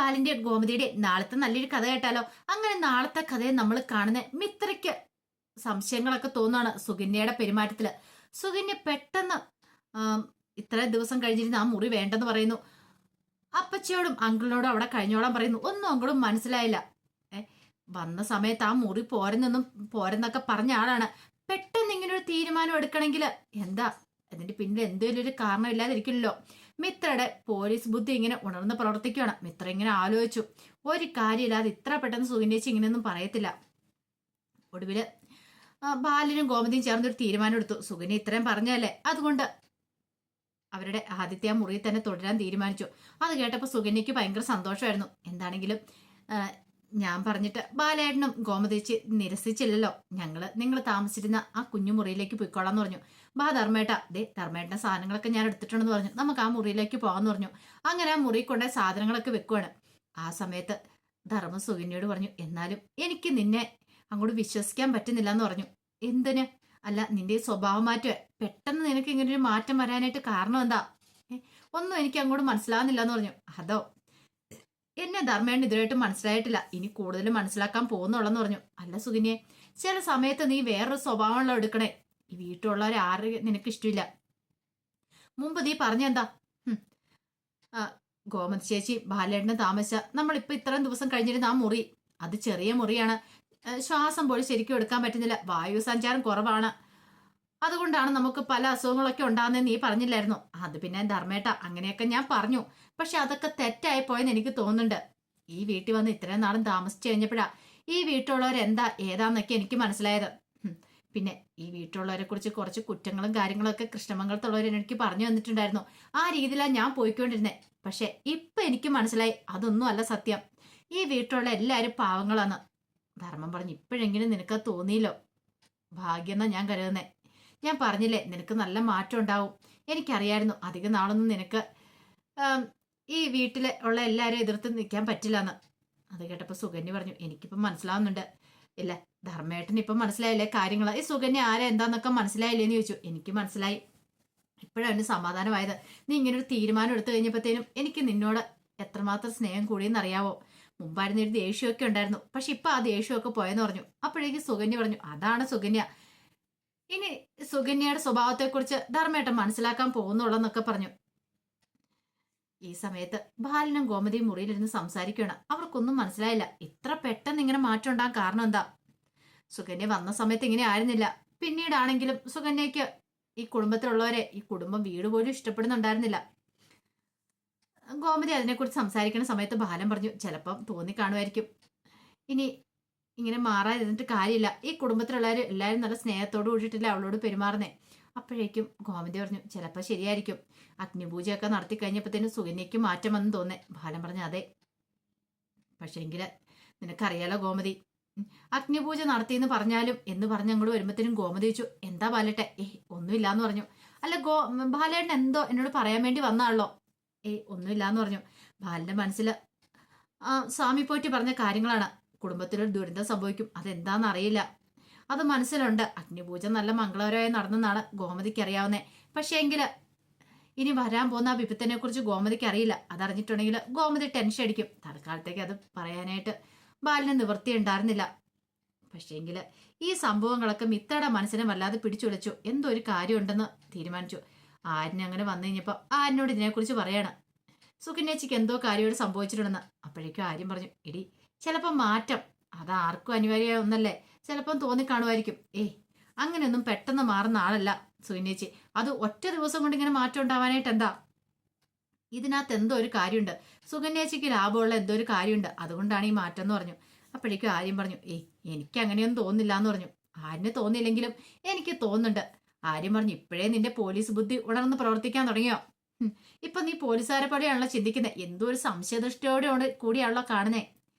ബാലിന്റെ ഗോമതിയുടെ നാളത്തെ നല്ലൊരു കഥ കേട്ടാലോ? അങ്ങനെ നാളത്തെ കഥയെ നമ്മൾ കാണുന്ന മിത്രയ്ക്ക് സംശയങ്ങളൊക്കെ തോന്നാണ് സുകന്യയുടെ പെരുമാറ്റത്തില്. സുകന്യ പെട്ടെന്ന് ഇത്ര ദിവസം കഴിഞ്ഞിരുന്ന ആ മുറി വേണ്ടെന്ന് പറയുന്നു. അപ്പച്ചിയോടും അങ്കിളിനോടും അവിടെ കഴിഞ്ഞോളാൻ പറയുന്നു. ഒന്നും അങ്ങോട്ടും മനസ്സിലായില്ല. വന്ന സമയത്ത് ആ മുറി പോരെന്നൊക്കെ പറഞ്ഞ ആളാണ്. പെട്ടെന്ന് ഇങ്ങനെ ഒരു തീരുമാനം എടുക്കണമെങ്കിൽ എന്താ അതിന്റെ പിന്നിൽ എന്തെങ്കിലും ഒരു കാരണം ഇല്ലാതിരിക്കില്ലല്ലോ. മിത്രയുടെ പോലീസ് ബുദ്ധി ഇങ്ങനെ ഉണർന്ന് പ്രവർത്തിക്കുകയാണ്. മിത്ര ഇങ്ങനെ ആലോചിച്ചു, ഒരു കാര്യമില്ലാതെ ഇത്ര പെട്ടെന്ന് സുകന്യേച്ചി ഇങ്ങനെയൊന്നും പറയത്തില്ല. ഒടുവില് ബാലനും ഗോമതിയും ചേർന്നൊരു തീരുമാനം എടുത്തു. സുകന്യ ഇത്രയും പറഞ്ഞല്ലേ, അതുകൊണ്ട് അവരുടെ ആദ്യത്തെ ആ മുറിയിൽ തന്നെ തുടരാൻ തീരുമാനിച്ചു. അത് കേട്ടപ്പോൾ സുകന്യക്ക് ഭയങ്കര സന്തോഷമായിരുന്നു. എന്താണെങ്കിലും ഞാൻ പറഞ്ഞിട്ട് ബാലേട്ടനും ഗോമതിച്ച് നിരസിച്ചില്ലല്ലോ. നിങ്ങൾ താമസിച്ചിരുന്ന ആ കുഞ്ഞു മുറിയിലേക്ക് പോയിക്കോളാന്ന് പറഞ്ഞു. ബാ ധർമ്മേട്ട, ധർമ്മേട്ടന്റെ സാധനങ്ങളൊക്കെ ഞാൻ എടുത്തിട്ടുണ്ടെന്ന് പറഞ്ഞു. നമുക്ക് ആ മുറിയിലേക്ക് പോകാന്ന് പറഞ്ഞു. അങ്ങനെ ആ മുറിയിൽ കൊണ്ട സാധനങ്ങളൊക്കെ വെക്കുവാണ്. ആ സമയത്ത് ധർമ്മ സുകന്യയോട് പറഞ്ഞു, എന്നാലും എനിക്ക് നിന്നെ അങ്ങോട്ട് വിശ്വസിക്കാൻ പറ്റുന്നില്ല എന്ന് പറഞ്ഞു. എന്തിന്? അല്ല, നിന്റെ സ്വഭാവം മാറ്റം പെട്ടെന്ന് നിനക്ക് ഇങ്ങനെ ഒരു മാറ്റം വരാനായിട്ട് കാരണം എന്താ? ഒന്നും എനിക്ക് അങ്ങോട്ട് മനസ്സിലാവുന്നില്ല എന്ന് പറഞ്ഞു. അതോ, എന്നെ ധർമ്മേണ്ണ ഇതുവരായിട്ട് മനസ്സിലായിട്ടില്ല, ഇനി കൂടുതൽ മനസ്സിലാക്കാൻ പോകുന്നുള്ളെന്ന് പറഞ്ഞു. അല്ല സുകന്യെ, ചില സമയത്ത് നീ വേറൊരു സ്വഭാവമുള്ള എടുക്കണേ. ഈ വീട്ടിലുള്ളവരെ ആരും നിനക്ക് ഇഷ്ടമില്ല. മുമ്പ് നീ പറഞ്ഞെന്താ? ഗോമതി ചേച്ചി ബാലേട്ടന് താമസിച്ച നമ്മളിപ്പോ ഇത്രയും ദിവസം കഴിഞ്ഞിരുന്ന ആ മുറി, അത് ചെറിയ മുറിയാണ്. ശ്വാസം പോലും ശരിക്കും എടുക്കാൻ പറ്റുന്നില്ല, വായു സഞ്ചാരം കുറവാണ്. അതുകൊണ്ടാണ് നമുക്ക് പല അസുഖങ്ങളൊക്കെ ഉണ്ടാകുന്നത് നീ പറഞ്ഞില്ലായിരുന്നു. അത് പിന്നെ ധർമ്മേട്ട, അങ്ങനെയൊക്കെ ഞാൻ പറഞ്ഞു. പക്ഷെ അതൊക്കെ തെറ്റായി പോയെന്ന് എനിക്ക് തോന്നുന്നുണ്ട്. ഈ വീട്ടിൽ വന്ന് ഇത്രയും നാളും താമസിച്ചു കഴിഞ്ഞപ്പോഴാ ഈ വീട്ടിലുള്ളവരെന്താ ഏതാന്നൊക്കെ എനിക്ക് മനസ്സിലായത്. പിന്നെ ഈ വീട്ടിലുള്ളവരെ കുറിച്ച് കുറച്ച് കുറ്റങ്ങളും കാര്യങ്ങളും ഒക്കെ കൃഷ്ണമംഗലത്തുള്ളവർ എനിക്ക് പറഞ്ഞു തന്നിട്ടുണ്ടായിരുന്നു. ആ രീതിയിലാണ് ഞാൻ പോയിക്കൊണ്ടിരുന്നത്. പക്ഷെ ഇപ്പൊ എനിക്ക് മനസ്സിലായി, അതൊന്നും അല്ല സത്യം. ഈ വീട്ടിലുള്ള എല്ലാവരും പാവങ്ങളാണ്. ധർമ്മം പറഞ്ഞു, ഇപ്പോഴെങ്കിലും നിനക്കത് തോന്നിയില്ലോ? ഭാഗ്യെന്നാ ഞാൻ കരുതുന്നേ. ഞാൻ പറഞ്ഞില്ലേ നിനക്ക് നല്ല മാറ്റം ഉണ്ടാവും. എനിക്കറിയായിരുന്നു അധികം നാളൊന്നും നിനക്ക് ഈ വീട്ടിലെ ഉള്ള എല്ലാവരും എതിർത്ത് നിൽക്കാൻ പറ്റില്ലെന്ന്. അത് കേട്ടപ്പോൾ സുകന്യ പറഞ്ഞു, എനിക്കിപ്പം മനസ്സിലാവുന്നുണ്ട്. ഇല്ല, ധർമ്മേട്ടന് ഇപ്പം മനസ്സിലായില്ലേ കാര്യങ്ങൾ? ഈ സുകന്യ ആരെ എന്താന്നൊക്കെ മനസ്സിലായില്ലേന്ന് ചോദിച്ചു. എനിക്ക് മനസ്സിലായി, ഇപ്പോഴാണ് സമാധാനമായത്. നീ ഇങ്ങനൊരു തീരുമാനം എടുത്തു കഴിഞ്ഞപ്പോഴത്തേനും എനിക്ക് നിന്നോട് എത്രമാത്രം സ്നേഹം കൂടിയെന്നറിയാവോ? മുമ്പായിരുന്നു ഒരു ദേഷ്യമൊക്കെ ഉണ്ടായിരുന്നു, പക്ഷെ ഇപ്പൊ ആ ദേഷ്യമൊക്കെ പോയെന്ന് പറഞ്ഞു. അപ്പോഴേക്കും സുകന്യ പറഞ്ഞു, അതാണ് സുകന്യ, ഇനി സുകന്യയുടെ സ്വഭാവത്തെക്കുറിച്ച് ധർമ്മേട്ടൻ മനസ്സിലാക്കാൻ പോകുന്നുള്ളെന്നൊക്കെ പറഞ്ഞു. ഈ സമയത്ത് ബാലനും ഗോമതിയും മുറിയിലിരുന്ന് സംസാരിക്കുകയാണ്. അവർക്കൊന്നും മനസ്സിലായില്ല, ഇത്ര പെട്ടെന്ന് ഇങ്ങനെ മാറ്റം ഉണ്ടാകാൻ കാരണം എന്താ. സുകന്യ വന്ന സമയത്ത് ഇങ്ങനെ ആയിരുന്നില്ല. പിന്നീടാണെങ്കിലും സുകന്യക്ക് ഈ കുടുംബത്തിലുള്ളവരെ, ഈ കുടുംബം വീട് പോലും ഇഷ്ടപ്പെടുന്നുണ്ടായിരുന്നില്ല. ഗോമതി അതിനെക്കുറിച്ച് സംസാരിക്കുന്ന സമയത്ത് ബാലൻ പറഞ്ഞു, ചിലപ്പം തോന്നിക്കാണുമായിരിക്കും ഇനി ഇങ്ങനെ മാറാതിരുന്നിട്ട് കാര്യമില്ല. ഈ കുടുംബത്തിലുള്ളവർ എല്ലാവരും നല്ല സ്നേഹത്തോട് കൂടിയിട്ടില്ല അവളോട് പെരുമാറുന്നേ. അപ്പോഴേക്കും ഗോമതി പറഞ്ഞു, ചിലപ്പോൾ ശരിയായിരിക്കും. അഗ്നിപൂജയൊക്കെ നടത്തി കഴിഞ്ഞപ്പോഴത്തേനും സുകന്യയ്ക്ക് മാറ്റം വന്നു തോന്നേ. ബാലൻ പറഞ്ഞു, അതെ, പക്ഷേങ്കിൽ നിനക്കറിയാലോ ഗോമതി, അഗ്നിപൂജ നടത്തിയെന്ന് പറഞ്ഞാലും എന്ന് പറഞ്ഞ് അങ്ങോട്ട് വരുമ്പോഴത്തേനും ഗോമതി ചോദിച്ചു, എന്താ ബാലട്ടെ? ഒന്നുമില്ലാന്ന് പറഞ്ഞു. അല്ല ബാലേട്ടൻ എന്തോ എന്നോട് പറയാൻ വേണ്ടി വന്നാണല്ലോ. ഒന്നുമില്ലാന്ന് പറഞ്ഞു. ബാലന്റെ മനസ്സിൽ സ്വാമി പോറ്റി പറഞ്ഞ കാര്യങ്ങളാണ്. കുടുംബത്തിലൊരു ദുരന്തം സംഭവിക്കും, അതെന്താന്ന് അറിയില്ല, അത് മനസ്സിലുണ്ട്. അഗ്നിപൂജ നല്ല മംഗളകരമായി നടന്നെന്നാണ് ഗോമതിക്ക് അറിയാവുന്നത്. പക്ഷേ എങ്കിൽ ഇനി വരാൻ പോകുന്ന ആ വിപത്തിനെ കുറിച്ച് ഗോമതിക്ക് അറിയില്ല. അതറിഞ്ഞിട്ടുണ്ടെങ്കിൽ ഗോമതി ടെൻഷൻ അടിക്കും. തൽക്കാലത്തേക്ക് അത് പറയാനായിട്ട് ബാലിന് നിവൃത്തി ഉണ്ടായിരുന്നില്ല. പക്ഷേങ്കിൽ ഈ സംഭവങ്ങളൊക്കെ മിത്രയുടെ മനസ്സിനെ വല്ലാതെ പിടിച്ചുലച്ചു. എന്തോ ഒരു കാര്യമുണ്ടെന്ന് തീരുമാനിച്ചു. ആരിനെ അങ്ങനെ വന്നു കഴിഞ്ഞപ്പോൾ ആരിനോട് ഇതിനെക്കുറിച്ച് പറയാണ്, സുകന്യച്ചിക്ക് എന്തോ കാര്യമായിട്ട് സംഭവിച്ചിട്ടുണ്ടെന്ന്. അപ്പോഴേക്കും ആര്യം പറഞ്ഞു, എടി ചിലപ്പോൾ മാറ്റം അത് ആർക്കും അനിവാര്യമായ ഒന്നല്ലേ, ചിലപ്പം തോന്നിക്കാണുമായിരിക്കും. അങ്ങനെയൊന്നും പെട്ടെന്ന് മാറുന്ന ആളല്ല സുകന്യേച്ചി. അത് ഒറ്റ ദിവസം കൊണ്ട് ഇങ്ങനെ മാറ്റം ഉണ്ടാവാനായിട്ട് എന്താ? ഇതിനകത്ത് എന്തോ ഒരു കാര്യമുണ്ട്, സുകന്യേച്ചിക്ക് ലാഭമുള്ള എന്തോ ഒരു കാര്യമുണ്ട്, അതുകൊണ്ടാണ് ഈ മാറ്റം എന്ന് പറഞ്ഞു. അപ്പോഴേക്കും ആര്യം പറഞ്ഞു, എനിക്ക് അങ്ങനെയൊന്നും തോന്നില്ല എന്ന് പറഞ്ഞു. ആരിന് തോന്നിയില്ലെങ്കിലും എനിക്ക് തോന്നുന്നുണ്ട്. ആര്യം പറഞ്ഞു, ഇപ്പോഴേ നിന്റെ പോലീസ് ബുദ്ധി ഉണർന്ന് പ്രവർത്തിക്കാൻ തുടങ്ങിയോ? ഇപ്പൊ നീ പോലീസുകാരെ പോലെയാണല്ലോ ചിന്തിക്കുന്നത്, എന്തോ ഒരു സംശയദൃഷ്ടിയോടെ കൂടിയാണല്ലോ കാണുന്നേ.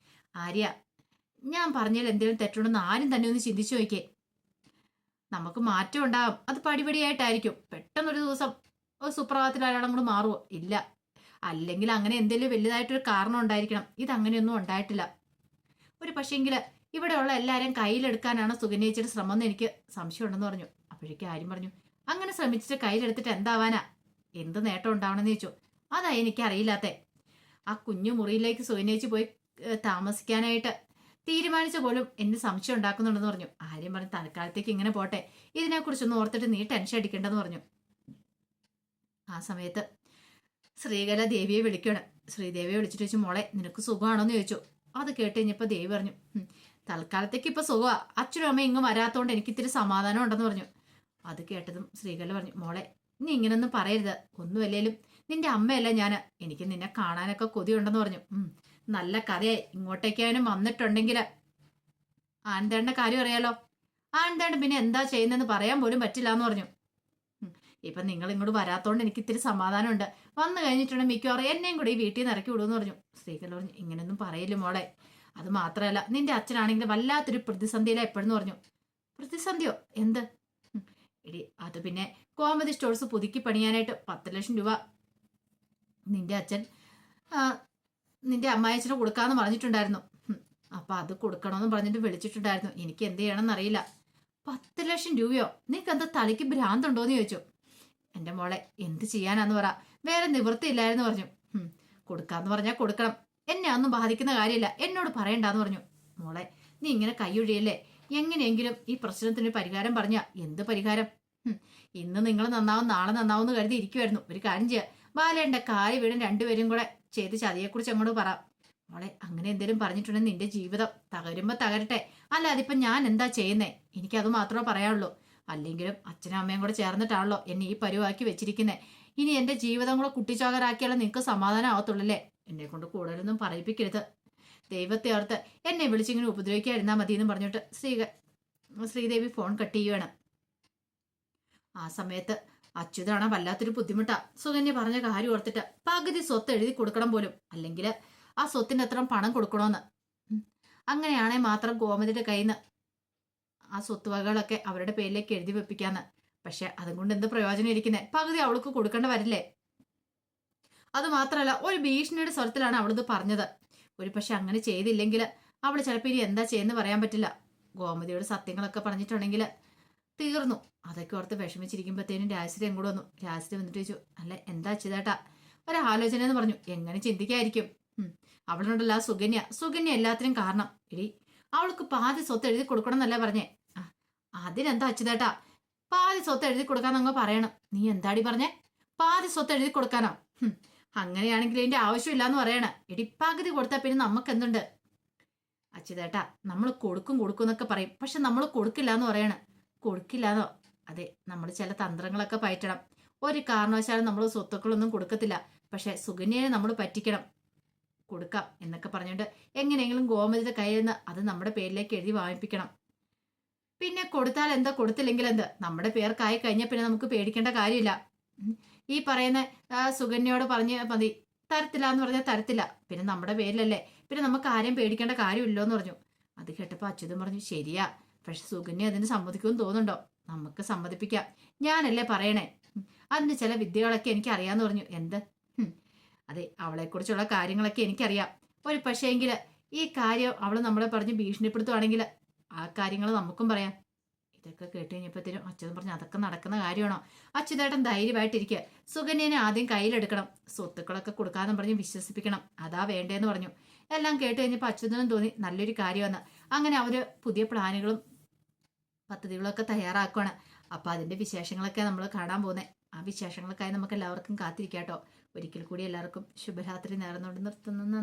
ആര്യ, ഞാൻ പറഞ്ഞാൽ എന്തെങ്കിലും തെറ്റുണ്ടെന്ന് ആരും തന്നെ ഒന്ന് ചിന്തിച്ചു നോക്കിയേ. നമുക്ക് മാറ്റം ഉണ്ടാകും, അത് പടിപടിയായിട്ടായിരിക്കും. പെട്ടെന്നൊരു ദിവസം ഒരു സുപ്രഭാതത്തിൽ അയാളും കൂടെ മാറുമോ? ഇല്ല. അല്ലെങ്കിൽ അങ്ങനെ എന്തെങ്കിലും വലുതായിട്ടൊരു കാരണം ഉണ്ടായിരിക്കണം. ഇതങ്ങനെയൊന്നും ഉണ്ടായിട്ടില്ല. ഒരു പക്ഷേങ്കിൽ ഇവിടെയുള്ള എല്ലാവരെയും കയ്യിലെടുക്കാനാണ് സുകന്യേച്ചിയുടെ ശ്രമം എന്ന് എനിക്ക് സംശയമുണ്ടെന്ന് പറഞ്ഞു. അപ്പോഴേക്കും ആര്യം പറഞ്ഞു, അങ്ങനെ ശ്രമിച്ചിട്ട് കയ്യിലെടുത്തിട്ട് എന്താവാനാ, എന്ത് നേട്ടം ഉണ്ടാവണമെന്ന് ചോദിച്ചു. അതാ എനിക്കറിയില്ലാത്തേ. ആ കുഞ്ഞു മുറിയിലേക്ക് സുകന്യേച്ചി പോയി താമസിക്കാനായിട്ട് തീരുമാനിച്ച പോലും എന്നെ സംശയം ഉണ്ടാക്കുന്നുണ്ടെന്ന് പറഞ്ഞു. ആര്യം പറഞ്ഞു തൽക്കാലത്തേക്ക് ഇങ്ങനെ പോട്ടെ, ഇതിനെക്കുറിച്ചൊന്നും ഓർത്തിട്ട് നീ ടെൻഷൻ അടിക്കേണ്ടെന്ന് പറഞ്ഞു. ആ സമയത്ത് ശ്രീകല ദേവിയെ വിളിക്കണം. ശ്രീദേവിയെ വിളിച്ചിട്ട് ചോദിച്ചു, മോളെ നിനക്ക് സുഖമാണോന്ന് ചോദിച്ചു. അത് കേട്ട് കഴിഞ്ഞപ്പോൾ ദേവി പറഞ്ഞു, തൽക്കാലത്തേക്ക് ഇപ്പൊ സുഖമാ, അച്ഛനും അമ്മ ഇങ്ങ് വരാത്തോണ്ട് എനിക്ക് ഇത്തിരി സമാധാനം ഉണ്ടെന്ന് പറഞ്ഞു. അത് കേട്ടതും ശ്രീകല പറഞ്ഞു, മോളെ നീ ഇങ്ങനൊന്നും പറയരുത്, ഒന്നുമല്ലേലും നിന്റെ അമ്മയല്ല ഞാൻ, എനിക്ക് നിന്നെ കാണാനൊക്കെ കൊതിയുണ്ടെന്ന് പറഞ്ഞു. നല്ല കഥയായി, ഇങ്ങോട്ടേക്കാനും വന്നിട്ടുണ്ടെങ്കിൽ ആനന്ദേണ്ട കാര്യം അറിയാലോ, ആനന്ദേണ്ട പിന്നെ എന്താ ചെയ്യുന്നതെന്ന് പറയാൻ പോലും പറ്റില്ല എന്ന് പറഞ്ഞു. ഇപ്പൊ നിങ്ങൾ ഇങ്ങോട്ട് വരാത്തോണ്ട് എനിക്ക് ഇത്തിരി സമാധാനമുണ്ട്, വന്നു കഴിഞ്ഞിട്ടുണ്ടെങ്കിൽ മിക്കവാറും എന്നെയും കൂടി ഈ വീട്ടിൽ നിന്ന് ഇറക്കി വിടുമെന്ന് പറഞ്ഞു. ശ്രീകല പറഞ്ഞു, ഇങ്ങനെയൊന്നും പറയില്ല മോളെ, അത് മാത്രമല്ല നിന്റെ അച്ഛനാണെങ്കിലും വല്ലാത്തൊരു പ്രതിസന്ധിയിലാണ് എപ്പോഴെന്ന് പറഞ്ഞു. പ്രതിസന്ധിയോ? എന്ത്? എടി അത് പിന്നെ കോമഡി സ്റ്റോഴ്സ് പുതുക്കി പണിയാനായിട്ട് 10 ലക്ഷം രൂപ നിന്റെ അച്ഛൻ നിന്റെ അമ്മായച്ചന് കൊടുക്കാന്ന് പറഞ്ഞിട്ടുണ്ടായിരുന്നു. അപ്പൊ അത് കൊടുക്കണമെന്ന് പറഞ്ഞിട്ട് വിളിച്ചിട്ടുണ്ടായിരുന്നു. എനിക്ക് എന്ത് ചെയ്യണമെന്ന് അറിയില്ല. 10 ലക്ഷം രൂപയോ? നിനക്ക് എന്താ തലയ്ക്ക് ഭ്രാന്തുണ്ടോന്ന് ചോദിച്ചു. എന്റെ മോളെ എന്ത് ചെയ്യാനാന്ന് പറ, വേറെ നിവൃത്തിയില്ലായിരുന്നു പറഞ്ഞു. കൊടുക്കാന്ന് പറഞ്ഞാൽ കൊടുക്കണം, എന്നെ ഒന്നും ബാധിക്കുന്ന കാര്യമില്ല, എന്നോട് പറയണ്ടെന്ന് പറഞ്ഞു. മോളെ നീ ഇങ്ങനെ കൈയൊഴിയല്ലേ, എങ്ങനെയെങ്കിലും ഈ പ്രശ്നത്തിന് പരിഹാരം പറഞ്ഞ. എന്ത് പരിഹാരം? ഇന്ന് നിങ്ങൾ നന്നാവും നാളെ നന്നാവും എന്ന് കരുതി ഇരിക്കുമായിരുന്നു. ഒരു കാര്യം ചെയ്യുക, ബാലേണ്ട കായ് വീടും രണ്ടുപേരും കൂടെ ചെയ്ത് ചതിയെക്കുറിച്ച് അങ്ങോട്ട് പറ. മോളെ അങ്ങനെ എന്തെങ്കിലും പറഞ്ഞിട്ടുണ്ടെങ്കിൽ നിന്റെ ജീവിതം തകരുമ്പോ തകരട്ടെ, അല്ല അതിപ്പോ ഞാൻ എന്താ ചെയ്യുന്നേ, എനിക്കത് മാത്രമേ പറയാനുള്ളൂ. അല്ലെങ്കിലും അച്ഛനും അമ്മയും കൂടെ ചേർന്നിട്ടാണല്ലോ എന്നെ ഈ പരുവാക്കി വെച്ചിരിക്കുന്നേ. ഇനി എന്റെ ജീവിതം കൂടെ കുട്ടിച്ചോകരാക്കിയാലോ നിങ്ങൾക്ക് സമാധാനം ആവത്തുള്ളല്ലേ. എന്നെ കൊണ്ട് കൂടുതലൊന്നും പറയിപ്പിക്കരുത്, ദൈവത്തെ ഓർത്ത് എന്നെ വിളിച്ചിങ്ങനെ ഉപദ്രവിക്കാതിരുന്നാൽ മതി എന്ന് പറഞ്ഞിട്ട് ശ്രീദേവി ഫോൺ കട്ട് ചെയ്യുവാണ്. ആ സമയത്ത് അച്യുതാണ് വല്ലാത്തൊരു ബുദ്ധിമുട്ടാ. സുകന്യ പറഞ്ഞ കാര്യം ഓർത്തിട്ട് പകുതി സ്വത്ത് എഴുതി കൊടുക്കണം പോലും, അല്ലെങ്കിൽ ആ സ്വത്തിന്റെ അത്ര പണം കൊടുക്കണമെന്ന്. അങ്ങനെയാണെങ്കിൽ മാത്രം ഗോമതിയുടെ കയ്യിൽ നിന്ന് ആ സ്വത്തുവകകളൊക്കെ അവരുടെ പേരിലേക്ക് എഴുതി വെപ്പിക്കാന്ന്. പക്ഷെ അതും കൊണ്ട് എന്ത് പ്രയോജനം ഇരിക്കുന്നേ, പകുതി അവൾക്ക് കൊടുക്കേണ്ട വരില്ലേ. അത് മാത്രമല്ല ഒരു ഭീഷണിയുടെ സ്വരത്തിലാണ് അവളിത് പറഞ്ഞത്. ഒരു പക്ഷെ അങ്ങനെ ചെയ്തില്ലെങ്കിൽ അവൾ ചിലപ്പോൾ ഇനി എന്താ ചെയ്യുന്ന പറയാൻ പറ്റില്ല. ഗോമതിയോട് സത്യങ്ങളൊക്കെ പറഞ്ഞിട്ടുണ്ടെങ്കിൽ തീർന്നു. അതൊക്കെ ഓർത്ത് വിഷമിച്ചിരിക്കുമ്പോഴത്തേനും രാജശ്രീ അങ്ങോട്ട് വന്നു. രാജശ്രീ വന്നിട്ട് ചോദിച്ചു, അല്ല എന്താ ചെയ്തേട്ടാ ഒരാലോചന എന്ന് പറഞ്ഞു. എങ്ങനെ ചിന്തിക്കായിരിക്കും, അവളുണ്ടല്ലോ ആ സുകന്യ എല്ലാത്തിനും കാരണം. എടി അവൾക്ക് പാതി സ്വത്ത് എഴുതി കൊടുക്കണം എന്നല്ലേ പറഞ്ഞേ. അതിനെന്താ അച്യുതേട്ടാ പാതി സ്വത്ത് എഴുതി കൊടുക്കാന്നങ്ങ് പറയണം. നീ എന്താടി പറഞ്ഞേ, പാതി സ്വത്ത് എഴുതി കൊടുക്കാനോ? അങ്ങനെയാണെങ്കിൽ ഇതിന്റെ ആവശ്യമില്ലാന്ന് പറയണ. എടി പകുതി കൊടുത്താൽ പിന്നെ നമുക്ക് എന്തുണ്ട് അച്യുതേട്ടാ, നമ്മൾ കൊടുക്കും എന്നൊക്കെ പറയും, പക്ഷെ നമ്മൾ കൊടുക്കില്ല എന്ന് പറയണ. കൊടുക്കില്ലാന്നോ? അതെ, നമ്മൾ ചില തന്ത്രങ്ങളൊക്കെ പയറ്റണം. ഒരു കാരണവശാലും നമ്മൾ സ്വത്തുക്കളൊന്നും കൊടുക്കത്തില്ല, പക്ഷെ സുകന്യനെ നമ്മൾ പറ്റിക്കണം, കൊടുക്കാം എന്നൊക്കെ പറഞ്ഞുകൊണ്ട് എങ്ങനെയെങ്കിലും ഗോമതിയുടെ കയ്യിൽ നിന്ന് അത് നമ്മുടെ പേരിലേക്ക് എഴുതി വാങ്ങിപ്പിക്കണം. പിന്നെ കൊടുത്താൽ എന്താ, കൊടുത്തില്ലെങ്കിൽ എന്ത്, നമ്മുടെ പേർക്കായി കഴിഞ്ഞാൽ പിന്നെ നമുക്ക് പേടിക്കേണ്ട കാര്യമില്ല. ഈ പറയുന്ന സുകന്യയോട് പറഞ്ഞ് മതി, തരത്തില്ല എന്ന് പറഞ്ഞാൽ തരത്തില്ല, പിന്നെ നമ്മുടെ പേരിലല്ലേ, പിന്നെ നമുക്ക് ആരെയും പേടിക്കേണ്ട കാര്യമില്ലോ എന്ന് പറഞ്ഞു. അത് കേട്ടപ്പോൾ അച്യുതൻ പറഞ്ഞു, ശരിയാ, പക്ഷെ സുകന്യ അതിന് സമ്മതിക്കുമെന്ന് തോന്നുന്നുണ്ടോ? നമുക്ക് സമ്മതിപ്പിക്കാം, ഞാനല്ലേ പറയണേ, അതിന് ചില വിദ്യകളൊക്കെ എനിക്ക് അറിയാന്ന് പറഞ്ഞു. എന്ത്? അതെ, അവളെക്കുറിച്ചുള്ള കാര്യങ്ങളൊക്കെ എനിക്കറിയാം. ഒരു പക്ഷേങ്കിൽ ഈ കാര്യം അവൾ നമ്മളെ പറഞ്ഞ് ഭീഷണിപ്പെടുത്തുവാണെങ്കിൽ ആ കാര്യങ്ങൾ നമുക്കും പറയാം. ഇതൊക്കെ കേട്ട് കഴിഞ്ഞപ്പോഴത്തേനും അച്യുതൻ പറഞ്ഞു, അതൊക്കെ നടക്കുന്ന കാര്യമാണോ? അച്യുതേട്ടൻ ധൈര്യമായിട്ടിരിക്കുക, സുകന്യനെ ആദ്യം കയ്യിലെടുക്കണം, സ്വത്തുക്കളൊക്കെ കൊടുക്കാമെന്ന് പറഞ്ഞ് വിശ്വസിപ്പിക്കണം, അതാ വേണ്ടേന്ന് പറഞ്ഞു. എല്ലാം കേട്ട് കഴിഞ്ഞപ്പോൾ അച്യുതനും തോന്നി നല്ലൊരു കാര്യമെന്ന്. അങ്ങനെ അവര് പുതിയ പ്ലാനുകളും പദ്ധതികളൊക്കെ തയ്യാറാക്കുകയാണ്. അപ്പൊ അതിന്റെ വിശേഷങ്ങളൊക്കെ നമ്മൾ കാണാൻ പോകുന്നത്. ആ വിശേഷങ്ങൾക്കായി നമുക്ക് എല്ലാവർക്കും കാത്തിരിക്കാട്ടോ. ഒരിക്കൽ കൂടി എല്ലാവർക്കും ശുഭരാത്രി നേർന്നുകൊണ്ട് നിർത്തുന്നു.